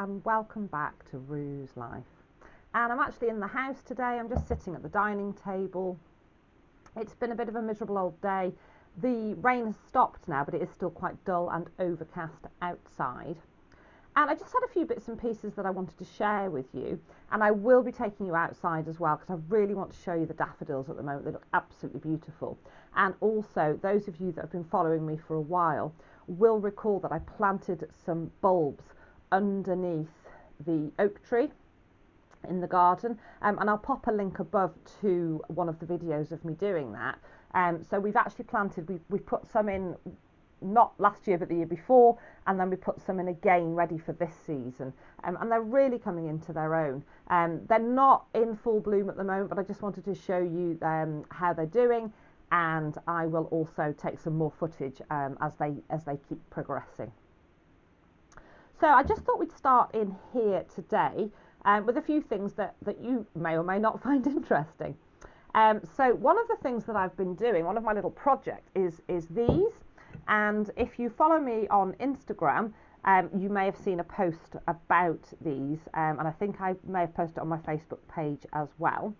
and welcome back to Rue's Life. And I'm actually in the house today. I'm just sitting at the dining table. It's been a bit of a miserable old day. The rain has stopped now, but it is still quite dull and overcast outside. And I just had a few bits and pieces that I wanted to share with you, and I will be taking you outside as well because I really want to show you the daffodils at the moment. They look absolutely beautiful. And also, those of you that have been following me for a while will recall that I planted some bulbs underneath the oak tree in the garden, and I'll pop a link above to one of the videos of me doing that. So we've actually planted, we've put some in not last year but the year before, and then we put some in again ready for this season, and they're really coming into their own. They're not in full bloom at the moment, but I just wanted to show you how they're doing, and I will also take some more footage as they keep progressing. So I just thought we'd start in here today with a few things that you may or may not find interesting. So one of the things that I've been doing, one of my little projects is these. And if you follow me on Instagram, you may have seen a post about these, and I think I may have posted it on my Facebook page as well.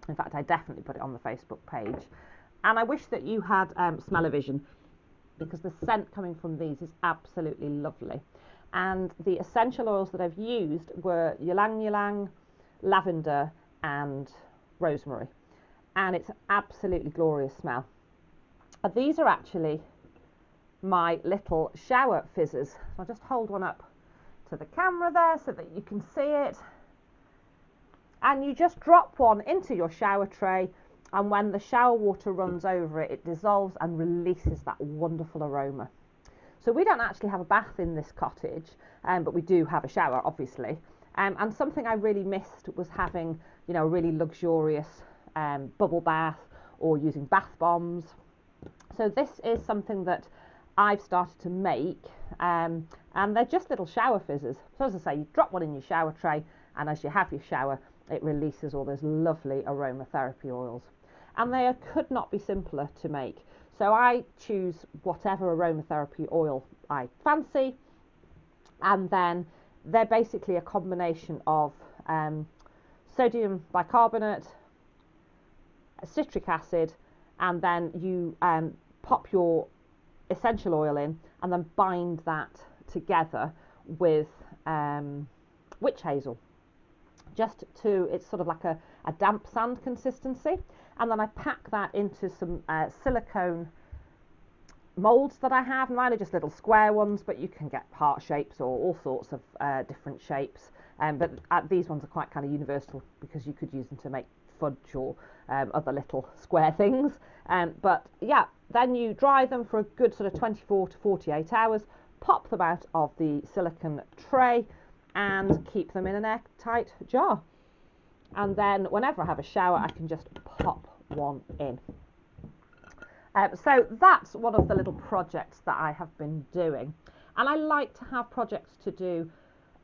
In fact, I definitely put it on the Facebook page. And I wish that you had smell-o-vision, because the scent coming from these is absolutely lovely. And the essential oils that I've used were ylang ylang, lavender and rosemary. And it's an absolutely glorious smell. These are actually my little shower fizzers. So I'll just hold one up to the camera there so that you can see it. And you just drop one into your shower tray, and when the shower water runs over it, it dissolves and releases that wonderful aroma. So we don't actually have a bath in this cottage, but we do have a shower, obviously. And something I really missed was having, a really luxurious bubble bath or using bath bombs. So this is something that I've started to make, and they're just little shower fizzers. So as I say, you drop one in your shower tray, and as you have your shower, it releases all those lovely aromatherapy oils. And they could not be simpler to make. So I choose whatever aromatherapy oil I fancy, and then they're basically a combination of sodium bicarbonate, citric acid, and then you pop your essential oil in and then bind that together with witch hazel, just to, it's sort of like a damp sand consistency. And then I pack that into some silicone moulds that I have. Mine are just little square ones, but you can get heart shapes or all sorts of different shapes. But these ones are quite kind of universal because you could use them to make fudge or other little square things. But yeah, then you dry them for a good sort of 24 to 48 hours, pop them out of the silicone tray and keep them in an airtight jar. And then whenever I have a shower, I can just pop one in. So that's one of the little projects that I have been doing. And I like to have projects to do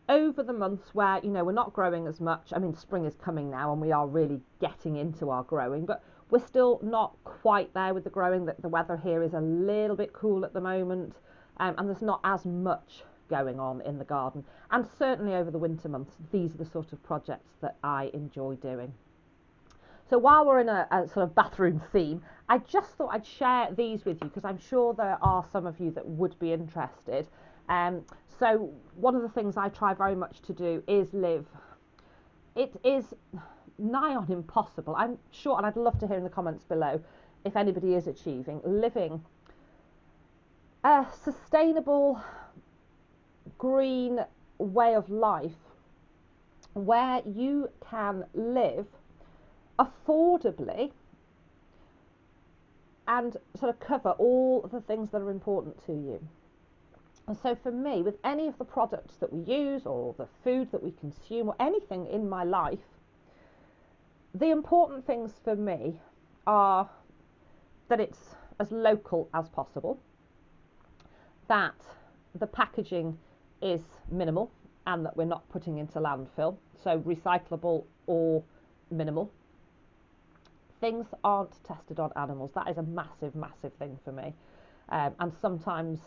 over the months where, we're not growing as much. I mean, spring is coming now and we are really getting into our growing, but we're still not quite there with the growing. The weather here is a little bit cool at the moment, and there's not as much going on in the garden. And certainly over the winter months, these are the sort of projects that I enjoy doing. So while we're in a sort of bathroom theme, I just thought I'd share these with you because I'm sure there are some of you that would be interested. So one of the things I try very much to do is live, it is nigh on impossible, I'm sure, and I'd love to hear in the comments below if anybody is achieving, living a sustainable green way of life where you can live affordably and sort of cover all the things that are important to you. And so for me, with any of the products that we use or the food that we consume or anything in my life, the important things for me are that it's as local as possible, that the packaging is minimal and that we're not putting into landfill, so recyclable or minimal. Things aren't tested on animals. That is a massive, massive thing for me. And sometimes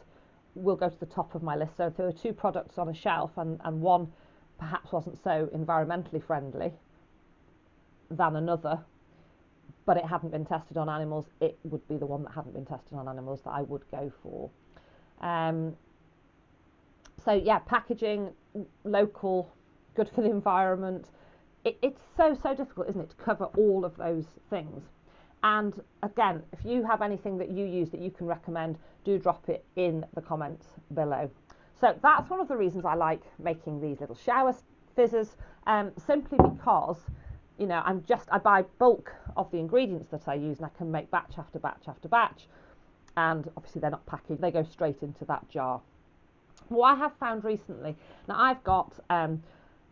will go to the top of my list. So if there were 2 products on a shelf and one perhaps wasn't so environmentally friendly than another, but it hadn't been tested on animals, it would be the one that hadn't been tested on animals that I would go for. So yeah, packaging, local, good for the environment. It's so difficult, isn't it, to cover all of those things. And again, if you have anything that you use that you can recommend, do drop it in the comments below. So that's one of the reasons I like making these little shower fizzers, simply because, you know, I buy bulk of the ingredients that I use, and I can make batch after batch after batch, and obviously they're not packaged, they go straight into that jar. What I have found recently, now I've got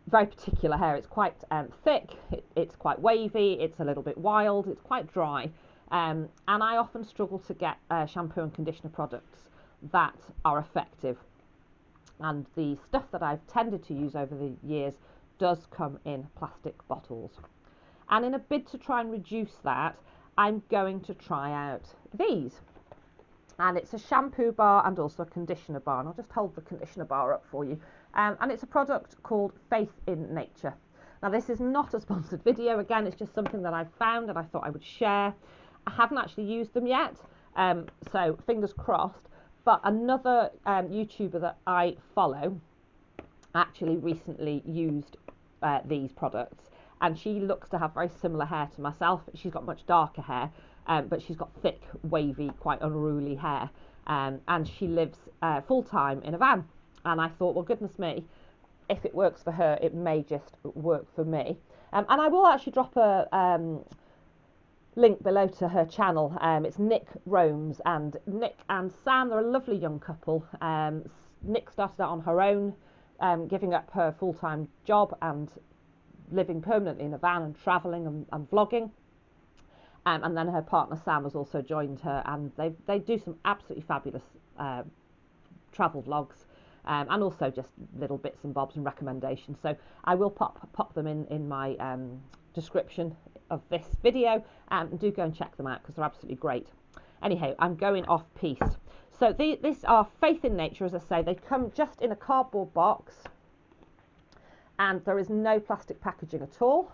very particular hair. It's quite thick, it's quite wavy, it's a little bit wild, it's quite dry, and I often struggle to get shampoo and conditioner products that are effective, and the stuff that I've tended to use over the years does come in plastic bottles. And in a bid to try and reduce that, I'm going to try out these. And it's a shampoo bar and also a conditioner bar, and I'll just hold the conditioner bar up for you. And it's a product called Faith in Nature. Now this is not a sponsored video, again it's just something that I found and I thought I would share. I haven't actually used them yet, so fingers crossed, but another YouTuber that I follow actually recently used these products, and she looks to have very similar hair to myself. She's got much darker hair, but she's got thick, wavy, quite unruly hair, and she lives full-time in a van. And I thought, well, goodness me, if it works for her, it may just work for me. And I will actually drop a link below to her channel. It's Nick Romes, and Nick and Sam, they're a lovely young couple. Nick started out on her own, giving up her full-time job and living permanently in a van and travelling and vlogging. And then her partner Sam has also joined her, and they do some absolutely fabulous travel vlogs, and also just little bits and bobs and recommendations. So I will pop them in my description of this video, and do go and check them out because they're absolutely great. Anyhow, I'm going off piste. So these are Faith in Nature, as I say. They come just in a cardboard box, and there is no plastic packaging at all.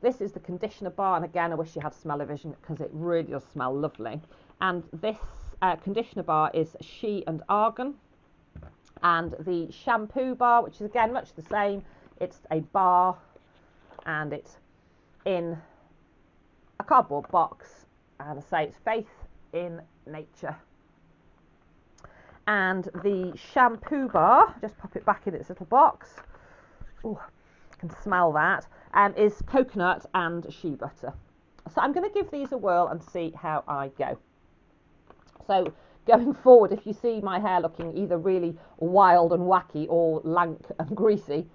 This is the conditioner bar, and again, I wish you had smell-o-vision because it really does smell lovely. And this conditioner bar is She and Argan. And the shampoo bar, which is again much the same, it's a bar and it's in a cardboard box, and I say it's Faith in Nature. And the shampoo bar, just pop it back in its little box. Ooh, I can smell that. Is coconut and shea butter. So I'm going to give these a whirl and see how I go. So going forward, if you see my hair looking either really wild and wacky or lank and greasy,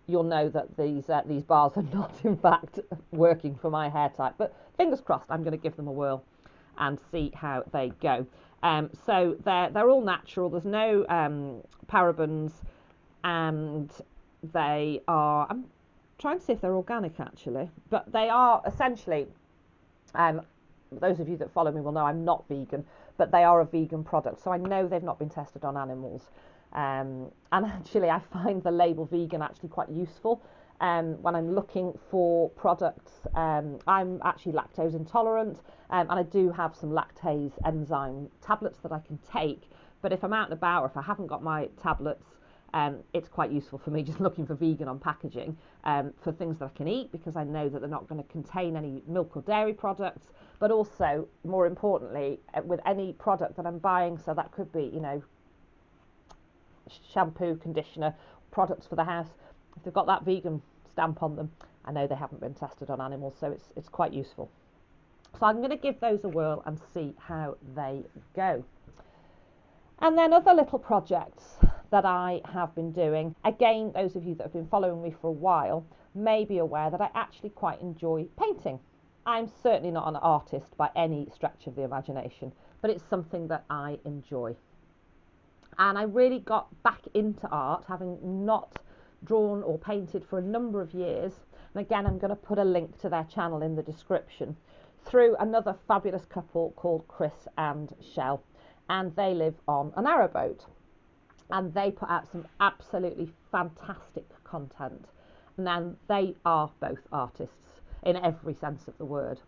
you'll know that these bars are not in fact working for my hair type. But fingers crossed, I'm going to give them a whirl and see how they go. So they're all natural. There's no parabens, and they are, I'm trying to see if they're organic actually, but they are essentially, those of you that follow me will know I'm not vegan, but they are a vegan product, so I know they've not been tested on animals. And actually I find the label vegan actually quite useful when I'm looking for products. I'm actually lactose intolerant, and I do have some lactase enzyme tablets that I can take, but if I'm out and about or if I haven't got my tablets, it's quite useful for me just looking for vegan on packaging for things that I can eat, because I know that they're not going to contain any milk or dairy products, but also more importantly with any product that I'm buying, so that could be, you know, shampoo, conditioner, products for the house, if they've got that vegan stamp on them, I know they haven't been tested on animals, so it's quite useful. So I'm going to give those a whirl and see how they go. And then other little projects that I have been doing, again, those of you that have been following me for a while may be aware that I actually quite enjoy painting. I'm certainly not an artist by any stretch of the imagination, but it's something that I enjoy. And I really got back into art, having not drawn or painted for a number of years. And again, I'm going to put a link to their channel in the description, through another fabulous couple called Chris and Shell. and they live on a narrowboat, and they put out some absolutely fantastic content. And then they are both artists in every sense of the word.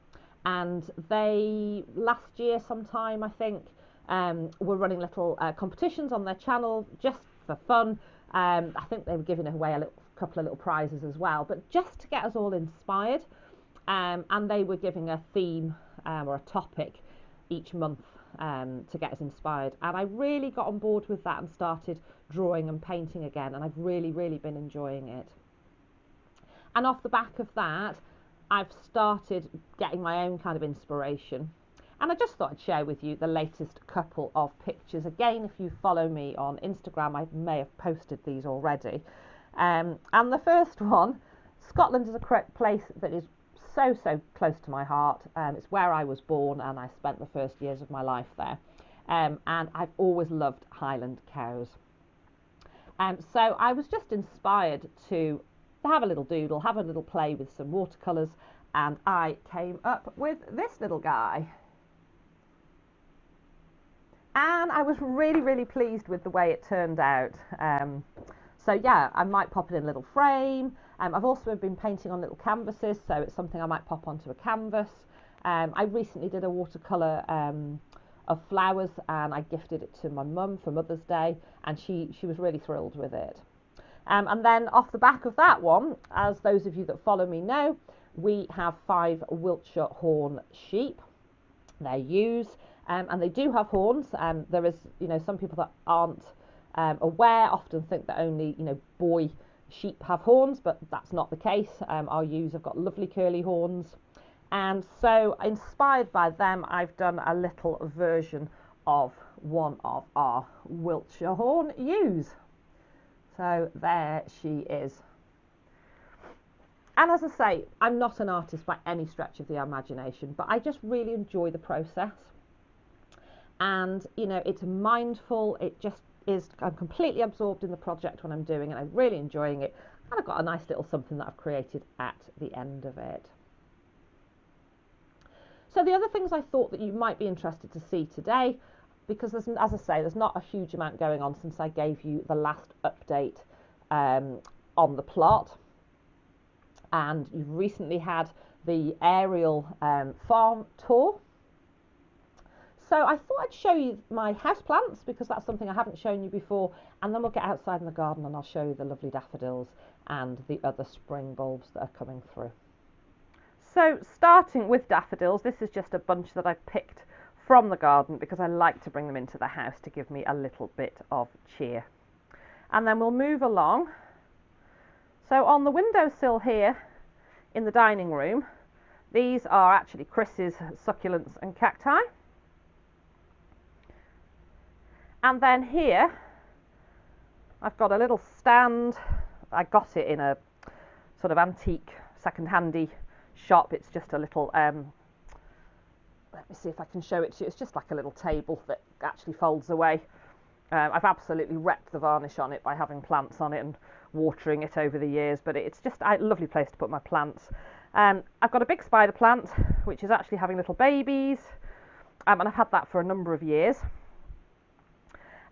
And they, last year sometime, I think, were running little competitions on their channel just for fun. I think they were giving away a couple of little prizes as well, but just to get us all inspired. And they were giving a theme or a topic each month to get us inspired. And I really got on board with that and started drawing and painting again, and I've really been enjoying it. And off the back of that, I've started getting my own kind of inspiration, and I just thought I'd share with you the latest couple of pictures. Again, if you follow me on Instagram, I may have posted these already. And the first one, Scotland is a place that is so close to my heart. It's where I was born, and I spent the first years of my life there. And I've always loved Highland cows. So I was just inspired to have a little doodle, have a little play with some watercolours, and I came up with this little guy. And I was really pleased with the way it turned out. So yeah, I might pop it in a little frame. I've also been painting on little canvases, so it's something I might pop onto a canvas. I recently did a watercolour of flowers, and I gifted it to my mum for Mother's Day, and she was really thrilled with it. And then off the back of that one, as those of you that follow me know, we have 5 Wiltshire horn sheep. They're ewes, and they do have horns. There is, some people that aren't aware often think that only, boy sheep have horns, but that's not the case. Our ewes have got lovely curly horns. And so, inspired by them, I've done a little version of one of our Wiltshire horn ewes. So there she is. And as I say, I'm not an artist by any stretch of the imagination, but I just really enjoy the process. And, it's mindful. It just is, I'm completely absorbed in the project when I'm doing it. I'm really enjoying it. And I've got a nice little something that I've created at the end of it. So the other things I thought that you might be interested to see today, because as I say, there's not a huge amount going on since I gave you the last update on the plot. And you've recently had the aerial farm tour. So I thought I'd show you my houseplants, because that's something I haven't shown you before, and then we'll get outside in the garden and I'll show you the lovely daffodils and the other spring bulbs that are coming through. So starting with daffodils, this is just a bunch that I've picked from the garden because I like to bring them into the house to give me a little bit of cheer. And then we'll move along. So on the windowsill here in the dining room, these are actually Chris's succulents and cacti. And then here, I've got a little stand. I got it in a sort of antique second-handy shop. It's just a little, let me see if I can show it to you. It's just like a little table that actually folds away. I've absolutely wrecked the varnish on it by having plants on it and watering it over the years, but it's just a lovely place to put my plants. I've got a big spider plant, which is actually having little babies, and I've had that for a number of years.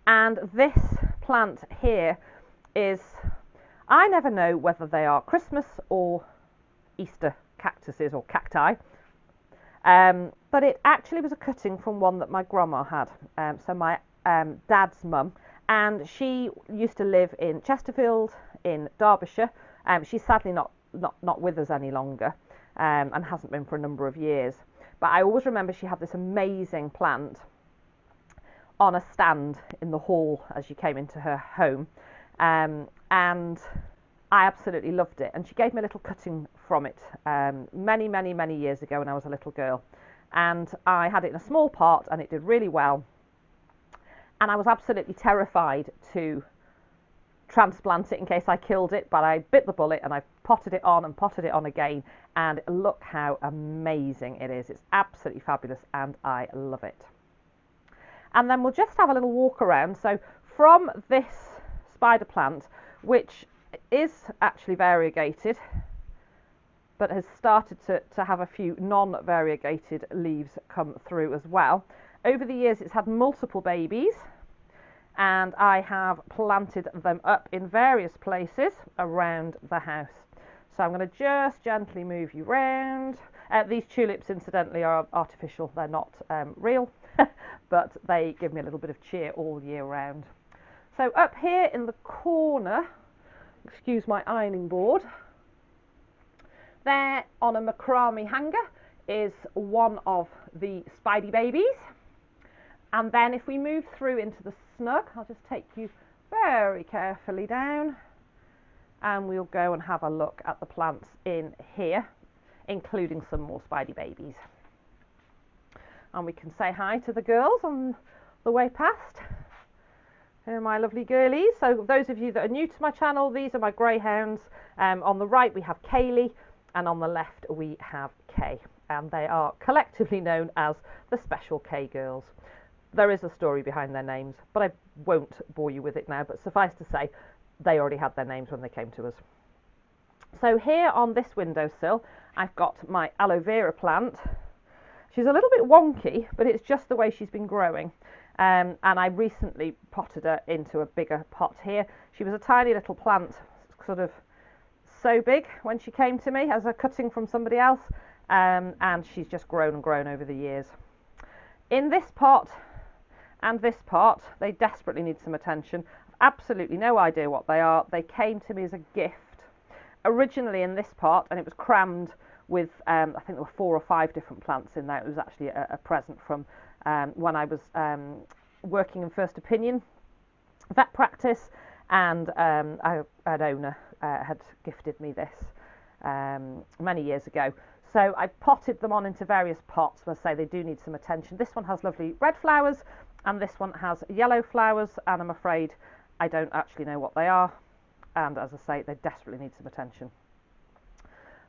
And this plant here is, I never know whether they are Christmas or Easter cactuses or cacti, but it actually was a cutting from one that my grandma had. So my dad's mum, and she used to live in Chesterfield in Derbyshire. She's sadly not with us any longer, and hasn't been for a number of years. But I always remember she had this amazing plant on a stand in the hall as you came into her home, and I absolutely loved it. And she gave me a little cutting from it many years ago when I was a little girl, and I had it in a small pot and it did really well. And I was absolutely terrified to transplant it in case I killed it, but I bit the bullet and I potted it on and potted it on again, and look how amazing it is. It's absolutely fabulous and I love it. And then we'll just have a little walk around. So from this spider plant, which is actually variegated, but has started to have a few non-variegated leaves come through as well. over the years it's had multiple babies, and I have planted them up in various places around the house. So I'm going to just gently move you round. These tulips, incidentally, are artificial. They're not real, but they give me a little bit of cheer all year round. So up here in the corner, excuse my ironing board, there on a macrame hanger is one of the Spidey babies. And then if we move through into the snug, I'll just take you very carefully down, and we'll go and have a look at the plants in here, including some more Spidey babies. And we can say hi to the girls on the way past. Here are my lovely girlies. So those of you that are new to my channel, these are my greyhounds. On the right we have Kaylee, and on the left we have Kay, and they are collectively known as the Special K girls. There is a story behind their names, but I won't bore you with it now, but suffice to say, they already had their names when they came to us. So here on this windowsill, I've got my aloe vera plant. She's a little bit wonky, but it's just the way she's been growing. And I recently potted her into a bigger pot here. She was a tiny little plant, sort of so big when she came to me as a cutting from somebody else, and she's just grown and grown over the years. In this pot and this pot, they desperately need some attention. I've absolutely no idea what they are. They came to me as a gift originally in this pot, and it was crammed with I think there were 4 or 5 different plants in there. It was actually a present from when I was working in First Opinion vet practice, and an owner had gifted me this many years ago. So I potted them on into various pots. As I say, they do need some attention. This one has lovely red flowers, and this one has yellow flowers, and I'm afraid I don't actually know what they are. And as I say, they desperately need some attention,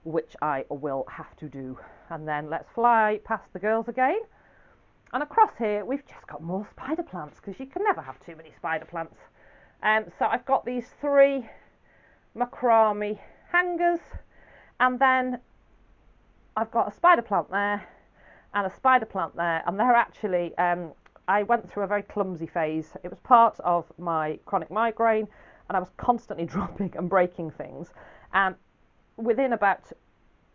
which I will have to do. And then let's fly past the girls again. And across here, we've just got more spider plants, because you can never have too many spider plants. So I've got these 3 macrame hangers, and then I've got a spider plant there and a spider plant there, and they're actually, I went through a very clumsy phase. It was part of my chronic migraine, and I was constantly dropping and breaking things. And within about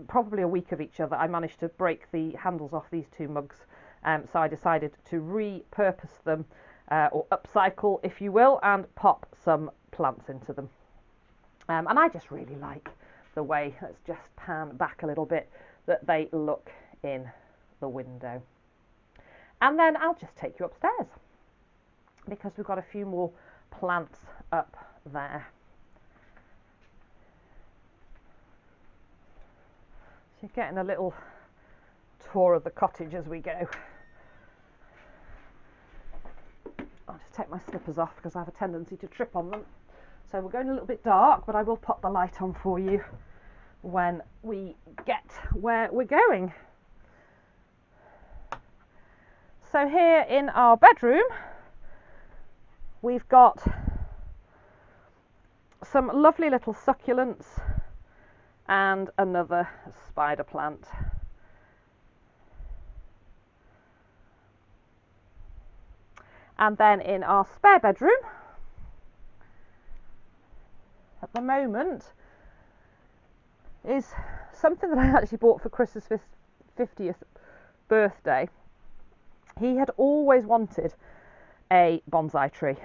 probably a week of each other, I managed to break the handles off these 2 mugs. So I decided to repurpose them, or upcycle, if you will, and pop some plants into them. And I just really like the way, let's just pan back a little bit, that they look in the window. And then I'll just take you upstairs, because we've got a few more plants up there. So you're getting a little tour of the cottage as we go. I'll just take my slippers off because I have a tendency to trip on them. So we're going a little bit dark, but I will pop the light on for you when we get where we're going. So here in our bedroom, we've got some lovely little succulents and another spider plant. And then in our spare bedroom, at the moment, is something that I actually bought for Chris's 50th birthday. He had always wanted a bonsai tree,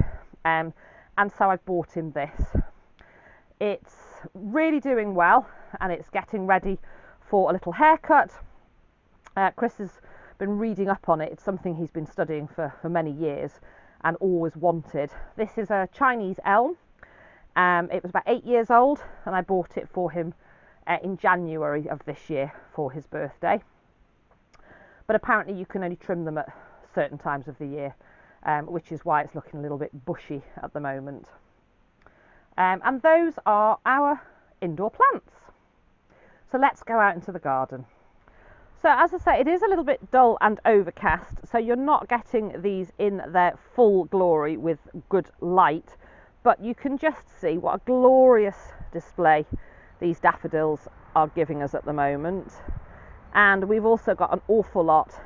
and so I bought him this. It's really doing well, and it's getting ready for a little haircut. Chris has been reading up on it. It's something he's been studying for many years and always wanted. This is a Chinese elm. It was about 8 years old, and I bought it for him in January of this year for his birthday. But apparently you can only trim them at certain times of the year, which is why it's looking a little bit bushy at the moment. And those are our indoor plants. So let's go out into the garden. So as I say, it is a little bit dull and overcast, so you're not getting these in their full glory with good light, but you can just see what a glorious display these daffodils are giving us at the moment. And we've also got an awful lot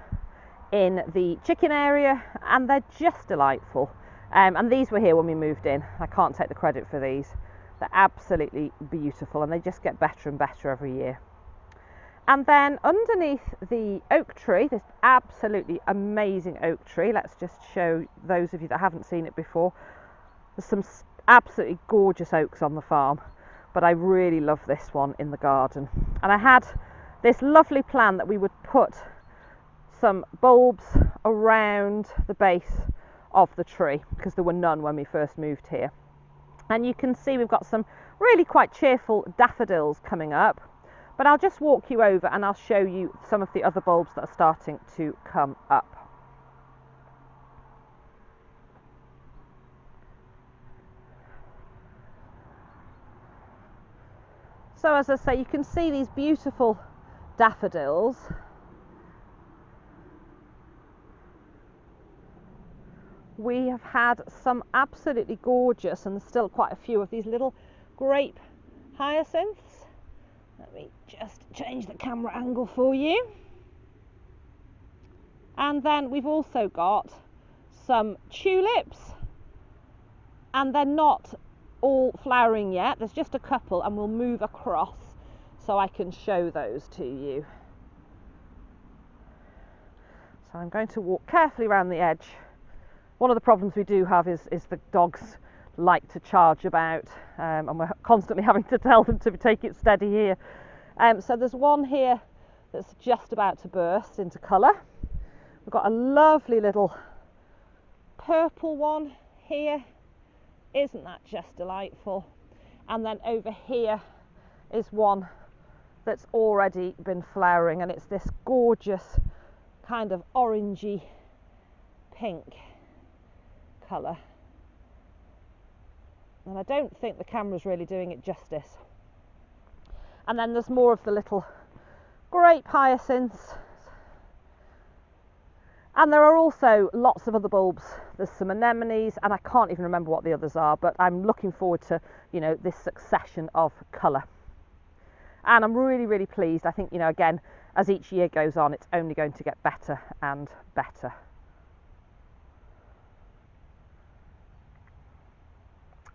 in the chicken area, and they're just delightful. And these were here when we moved in. I can't take the credit for these. They're absolutely beautiful, and they just get better and better every year. And then underneath the oak tree, this absolutely amazing oak tree, let's just show those of you that haven't seen it before. There's some absolutely gorgeous oaks on the farm, but I really love this one in the garden. And I had this lovely plan that we would put some bulbs around the base of the tree, because there were none when we first moved here. And you can see we've got some really quite cheerful daffodils coming up. But I'll just walk you over and I'll show you some of the other bulbs that are starting to come up. So as I say, you can see these beautiful daffodils. We have had some absolutely gorgeous, and there's still quite a few of these little grape hyacinths. Let me just change the camera angle for you. And then we've also got some tulips, and they're not all flowering yet. There's just a couple, and we'll move across so I can show those to you. So I'm going to walk carefully around the edge. One of the problems we do have is the dogs like to charge about, and we're constantly having to tell them to take it steady here. So there's one here that's just about to burst into colour. We've got a lovely little purple one here. Isn't that just delightful? And then over here is one that's already been flowering, and it's this gorgeous kind of orangey pink colour. And I don't think the camera's really doing it justice. And then there's more of the little grape hyacinths. And there are also lots of other bulbs. There's some anemones, and I can't even remember what the others are, but I'm looking forward to, you know, this succession of colour. And I'm really, really pleased. I think, you know, again, as each year goes on, it's only going to get better and better.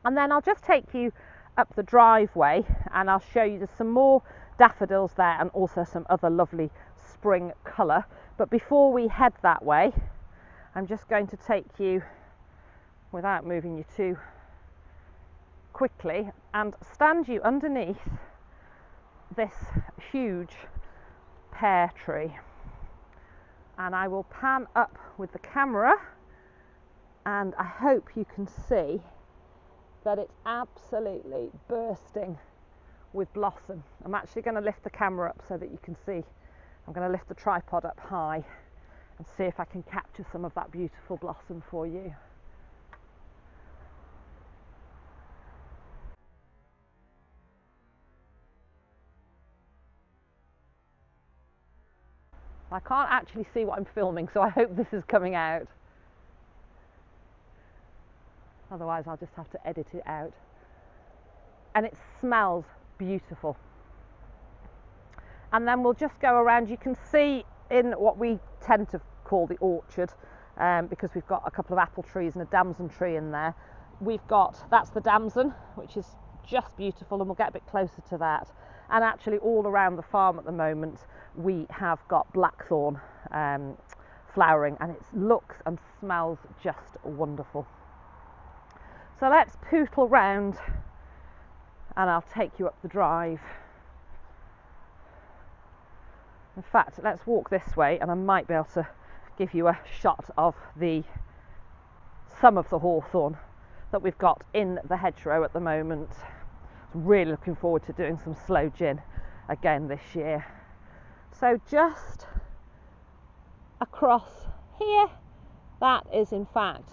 And then I'll just take you up the driveway and I'll show you there's some more daffodils there and also some other lovely spring colour. But before we head that way, I'm just going to take you, without moving you too quickly, and stand you underneath this huge pear tree. And I will pan up with the camera, and I hope you can see that it's absolutely bursting with blossom. I'm actually going to lift the camera up so that you can see. I'm going to lift the tripod up high and see if I can capture some of that beautiful blossom for you. I can't actually see what I'm filming, so I hope this is coming out. Otherwise I'll just have to edit it out. And it smells beautiful. And then we'll just go around. You can see in what we tend to call the orchard, because we've got a couple of apple trees and a damson tree in there. We've got, that's the damson, which is just beautiful, and we'll get a bit closer to that. And actually all around the farm at the moment we have got blackthorn flowering, and it looks and smells just wonderful. So let's pootle round and I'll take you up the drive. In fact, let's walk this way and I might be able to give you a shot of some of the hawthorn that we've got in the hedgerow at the moment. Really looking forward to doing some sloe gin again this year. So just across here, that is in fact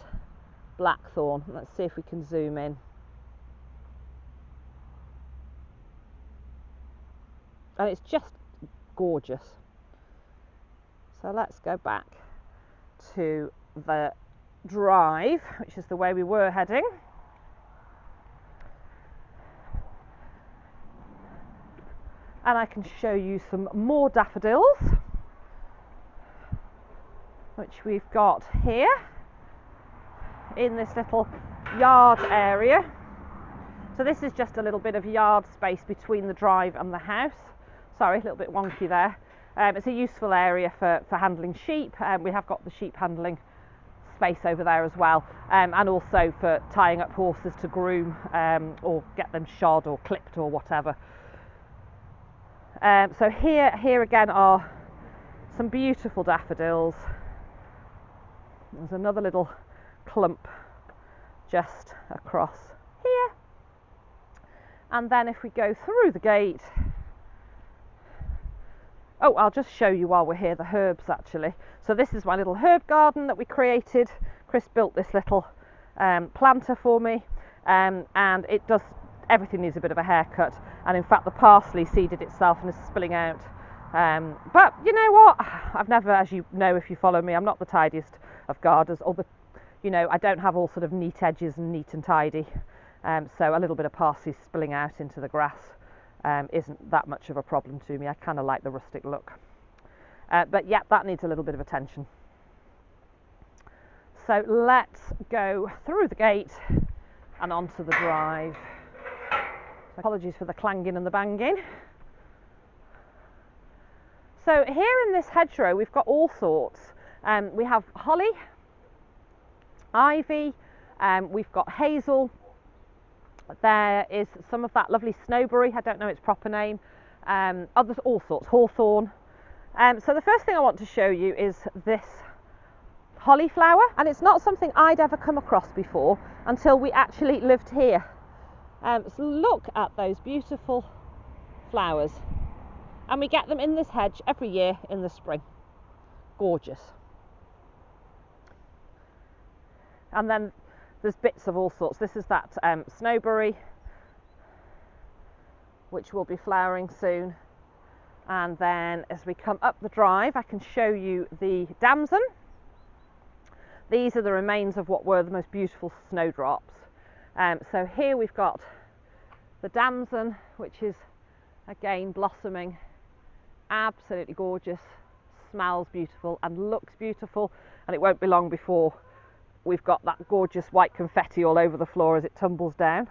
blackthorn. Let's see if we can zoom in. And it's just gorgeous. So let's go back to the drive, which is the way we were heading. And I can show you some more daffodils. which we've got here in this little yard area. So this is just a little bit of yard space between the drive and the house. Sorry, a little bit wonky there. It's a useful area for handling sheep. We have got the sheep handling space over there as well, and also for tying up horses to groom or get them shod or clipped or whatever. So here again are some beautiful daffodils. There's another little clump just across here, and then if we go through the gate, oh, I'll just show you while we're here the herbs actually. So this is my little herb garden that we created. Chris built this little planter for me, and it does, everything needs a bit of a haircut, and in fact the parsley seeded itself and is spilling out. But you know what, I've never, as you know if you follow me, I'm not the tidiest of gardeners, or the, you know, I don't have all sort of neat edges and neat and tidy, so a little bit of parsley spilling out into the grass isn't that much of a problem to me. I kind of like the rustic look, but yeah, that needs a little bit of attention. So let's go through the gate and onto the drive. So apologies for the clanging and the banging. So here in this hedgerow we've got all sorts. We have holly, ivy, we've got hazel, there is some of that lovely snowberry, I don't know its proper name, others, all sorts, hawthorn. So the first thing I want to show you is this holly flower, and it's not something I'd ever come across before until we actually lived here. So look at those beautiful flowers, and we get them in this hedge every year in the spring. Gorgeous. And then there's bits of all sorts. This is that snowberry, which will be flowering soon. And then as we come up the drive, I can show you the damson. These are the remains of what were the most beautiful snowdrops. So here we've got the damson, which is again blossoming, absolutely gorgeous, smells beautiful and looks beautiful, and it won't be long before we've got that gorgeous white confetti all over the floor as it tumbles down.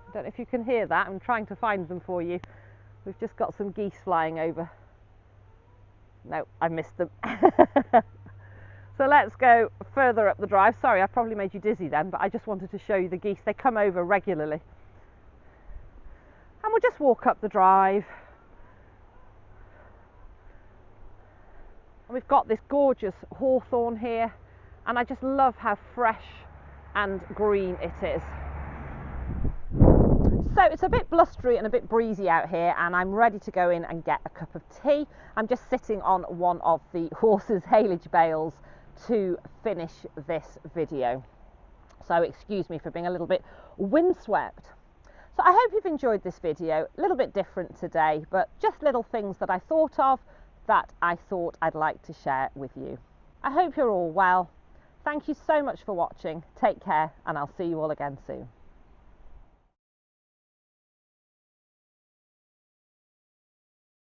I don't know if you can hear that, I'm trying to find them for you. We've just got some geese flying over. No, I missed them. So let's go further up the drive. Sorry, I probably made you dizzy then, but I just wanted to show you the geese. They come over regularly. And we'll just walk up the drive. And we've got this gorgeous hawthorn here, and I just love how fresh and green it is. So it's a bit blustery and a bit breezy out here, and I'm ready to go in and get a cup of tea. I'm just sitting on one of the horses' haylage bales to finish this video. So excuse me for being a little bit windswept. So I hope you've enjoyed this video. A little bit different today, but just little things that I thought of that I thought I'd like to share with you. I hope you're all well. Thank you so much for watching. Take care, and I'll see you all again soon.